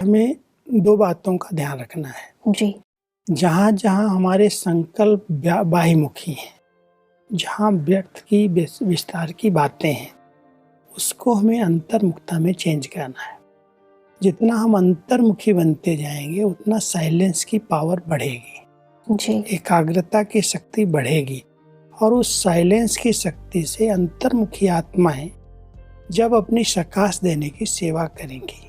हमें दो बातों का ध्यान रखना है। जी। जहाँ जहाँ हमारे संकल्प बाह्यमुखी हैं, जहाँ व्यर्थ की विस्तार की बातें हैं, उसको हमें अंतर्मुखता में चेंज करना है। जितना हम अंतर्मुखी बनते जाएंगे उतना साइलेंस की पावर बढ़ेगी, जी। एकाग्रता की शक्ति बढ़ेगी और उस साइलेंस की शक्ति से अंतर्मुखी आत्माएं जब अपनी प्रकाश देने की सेवा करेंगी,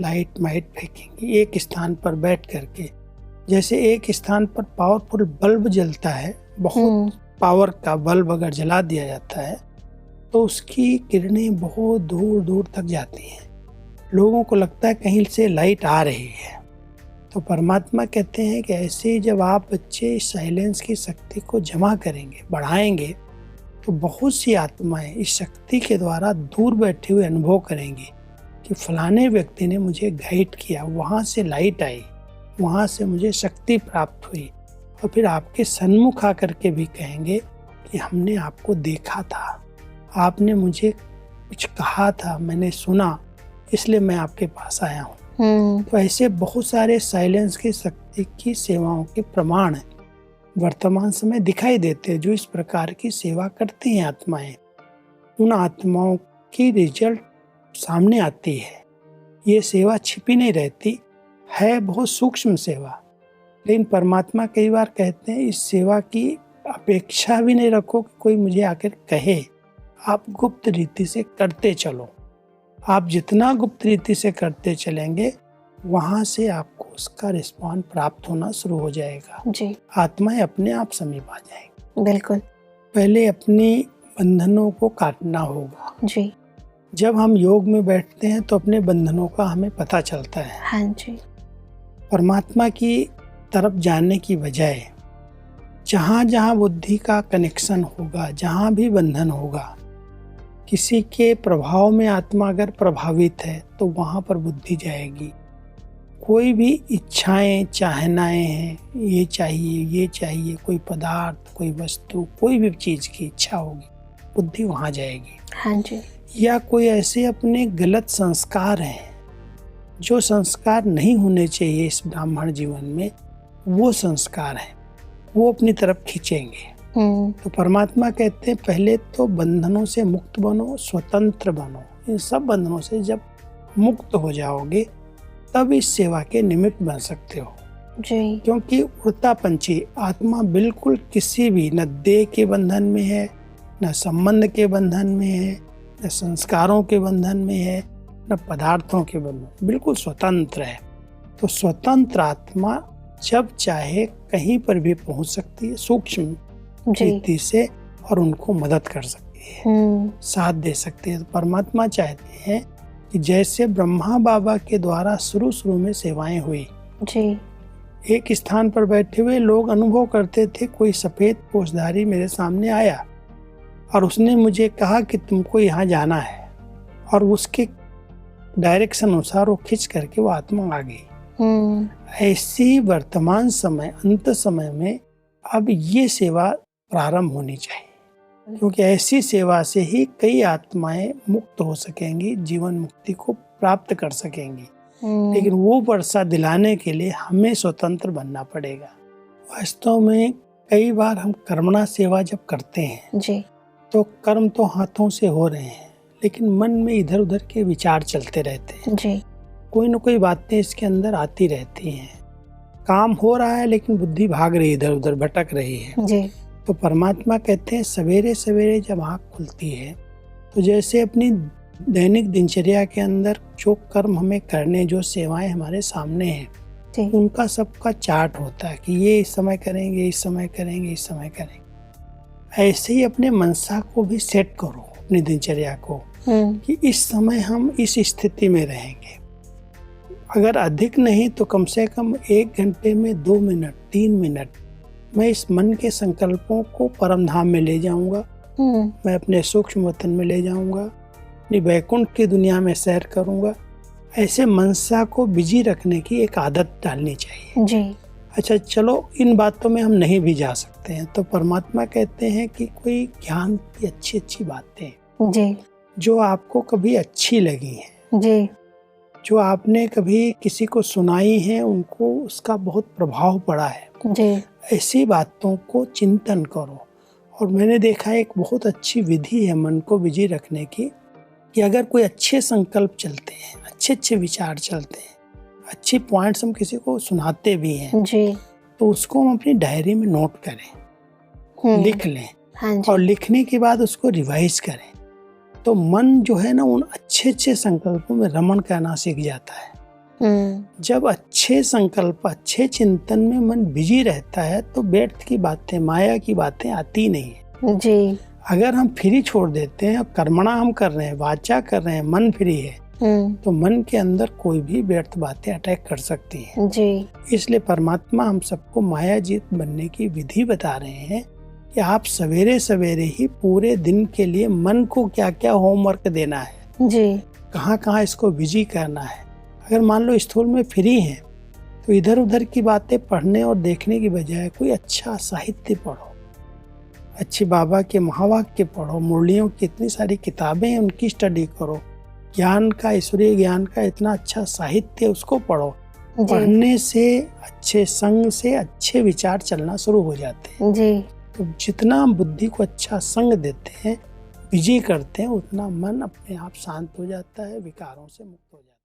लाइट माइट फेंकेंगी एक स्थान पर बैठ करके। जैसे एक स्थान पर पावरफुल बल्ब जलता है, बहुत पावर का बल्ब अगर जला दिया जाता है तो उसकी किरणें बहुत दूर दूर तक जाती हैं। लोगों को लगता है कहीं से लाइट आ रही है। तो परमात्मा कहते हैं कि ऐसे जब आप बच्चे साइलेंस की शक्ति को जमा करेंगे, बढ़ाएंगे, तो बहुत सी आत्माएं इस शक्ति के द्वारा दूर बैठे हुए अनुभव करेंगी कि फलाने व्यक्ति ने मुझे गाइड किया, वहाँ से लाइट आई, वहाँ से मुझे शक्ति प्राप्त हुई। और फिर आपके सन्मुख आकर के भी कहेंगे कि हमने आपको देखा था, आपने मुझे कुछ कहा था, मैंने सुना, इसलिए मैं आपके पास आया हूँ। तो ऐसे बहुत सारे साइलेंस की शक्ति की सेवाओं के प्रमाण वर्तमान समय दिखाई देते हैं। जो इस प्रकार की सेवा करती हैं आत्माएं, उन आत्माओं की रिजल्ट सामने आती है। ये सेवा छिपी नहीं रहती है, बहुत सूक्ष्म सेवा। लेकिन परमात्मा कई बार कहते हैं इस सेवा की अपेक्षा भी नहीं रखो कि कोई मुझे आकर कहे, आप गुप्त रीति से करते चलो। आप जितना गुप्त रीति से करते चलेंगे वहाँ से आपको उसका रिस्पॉन्स प्राप्त होना शुरू हो जाएगा। जी। आत्माएं अपने आप समीप आ जाएंगी। बिल्कुल। पहले अपनी बंधनों को काटना होगा। जी। जब हम योग में बैठते हैं तो अपने बंधनों का हमें पता चलता है। हाँ जी। परमात्मा की तरफ जाने की बजाय जहाँ जहाँ बुद्धि का कनेक्शन होगा, जहाँ भी बंधन होगा, किसी के प्रभाव में आत्मा अगर प्रभावित है तो वहाँ पर बुद्धि जाएगी। कोई भी इच्छाएं, चाहनाएं हैं, ये चाहिए, कोई पदार्थ, कोई वस्तु, कोई भी चीज़ की इच्छा होगी, बुद्धि वहाँ जाएगी। हाँ जी। या कोई ऐसे अपने गलत संस्कार हैं, जो संस्कार नहीं होने चाहिए इस ब्राह्मण जीवन में, वो संस्कार हैं, वो अपनी तरफ खींचेंगे। तो परमात्मा कहते हैं पहले तो बंधनों से मुक्त बनो, स्वतंत्र बनो। इन सब बंधनों से जब मुक्त हो जाओगे तब इस सेवा के निमित्त बन सकते हो। जी। क्योंकि उड़ता पंछी आत्मा बिल्कुल किसी भी न देह के बंधन में है, न संबंध के बंधन में है, न संस्कारों के बंधन में है, न पदार्थों के बंधन, बिल्कुल स्वतंत्र है। तो स्वतंत्र आत्मा जब चाहे कहीं पर भी पहुंच सकती है सूक्ष्म रीति से, और उनको मदद कर सकती है, साथ दे सकती है। तो परमात्मा चाहते हैं कि जैसे ब्रह्मा बाबा के द्वारा शुरू में सेवाएं हुई जी। एक स्थान पर बैठे हुए लोग अनुभव करते थे, कोई सफेद पोशधारी मेरे सामने आया और उसने मुझे कहा कि तुमको यहाँ जाना है, और उसके डायरेक्शन अनुसार वो खींच करके वो आत्मा आ गई। ऐसी वर्तमान समय, अंत समय में अब ये सेवा प्रारंभ होनी चाहिए, क्योंकि ऐसी सेवा से ही कई आत्माएं मुक्त हो सकेंगी, जीवन मुक्ति को प्राप्त कर सकेंगी। लेकिन वो वर्षा दिलाने के लिए हमें स्वतंत्र बनना पड़ेगा। वास्तव में कई बार हम कर्मणा सेवा जब करते हैं जी, तो कर्म तो हाथों से हो रहे हैं, लेकिन मन में इधर उधर के विचार चलते रहते हैं जी। कोई न कोई बातें इसके अंदर आती रहती हैं। काम हो रहा है लेकिन बुद्धि भाग रही है, इधर उधर भटक रही है जी। तो परमात्मा कहते हैं सवेरे सवेरे जब आँख खुलती है तो जैसे अपनी दैनिक दिनचर्या के अंदर जो कर्म हमें करने, जो सेवाएं हमारे सामने हैं, उनका सबका चार्ट होता है कि ये इस समय करेंगे, इस समय करेंगे, इस समय करेंगे। ऐसे ही अपने मनसा को भी सेट करो, अपनी दिनचर्या को, कि इस समय हम इस स्थिति में रहेंगे। अगर अधिक नहीं तो कम से कम 1 घंटे में 2 मिनट 3 मिनट मैं इस मन के संकल्पों को परम धाम में ले जाऊंगा, मैं अपने सूक्ष्म वतन में ले जाऊंगा, अपनी वैकुंठ की दुनिया में सैर करूंगा। ऐसे मनसा को बिजी रखने की एक आदत डालनी चाहिए जी। अच्छा चलो, इन बातों में हम नहीं भी जा सकते हैं तो परमात्मा कहते हैं कि कोई ज्ञान की अच्छी अच्छी बातें जी, जो आपको कभी अच्छी लगी हैं, जी, जो आपने कभी किसी को सुनाई है उनको उसका बहुत प्रभाव पड़ा है जी। ऐसी बातों को चिंतन करो। और मैंने देखा एक बहुत अच्छी विधि है मन को बिजी रखने की, कि अगर कोई अच्छे संकल्प चलते हैं, अच्छे अच्छे विचार चलते हैं, अच्छे पॉइंट्स हम किसी को सुनाते भी हैं जी। तो उसको हम अपनी डायरी में नोट करें, लिख लें। हाँ जी। और लिखने के बाद उसको रिवाइज करें तो मन जो है ना उन अच्छे अच्छे संकल्पों में रमण करना सीख जाता है। जब अच्छे संकल्प, अच्छे चिंतन में मन बिजी रहता है तो व्यर्थ की बातें, माया की बातें आती नहीं है जी। अगर हम फ्री छोड़ देते हैं, कर्मणा हम कर रहे हैं, वाचा कर रहे हैं, मन फ्री है तो मन के अंदर कोई भी व्यर्थ बातें अटैक कर सकती हैं जी। इसलिए परमात्मा हम सबको मायाजीत बनने की विधि बता रहे हैं कि आप सवेरे सवेरे ही पूरे दिन के लिए मन को क्या क्या होमवर्क देना है जी। कहाँ कहाँ इसको बिजी करना है। अगर मान लो स्थूल में फ्री हैं तो इधर उधर की बातें पढ़ने और देखने की बजाय कोई अच्छा साहित्य पढ़ो, अच्छी बाबा के महावाक्य पढ़ो, मुरलियों की इतनी सारी किताबें हैं उनकी स्टडी करो, ज्ञान का, ईश्वरीय ज्ञान का इतना अच्छा साहित्य उसको पढ़ो। पढ़ने से, अच्छे संग से अच्छे विचार चलना शुरू हो जाते हैं जी। तो जितना हम बुद्धि को अच्छा संग देते हैं, बिजी करते हैं, उतना मन अपने आप शांत हो जाता है, विकारों से मुक्त हो जाता है।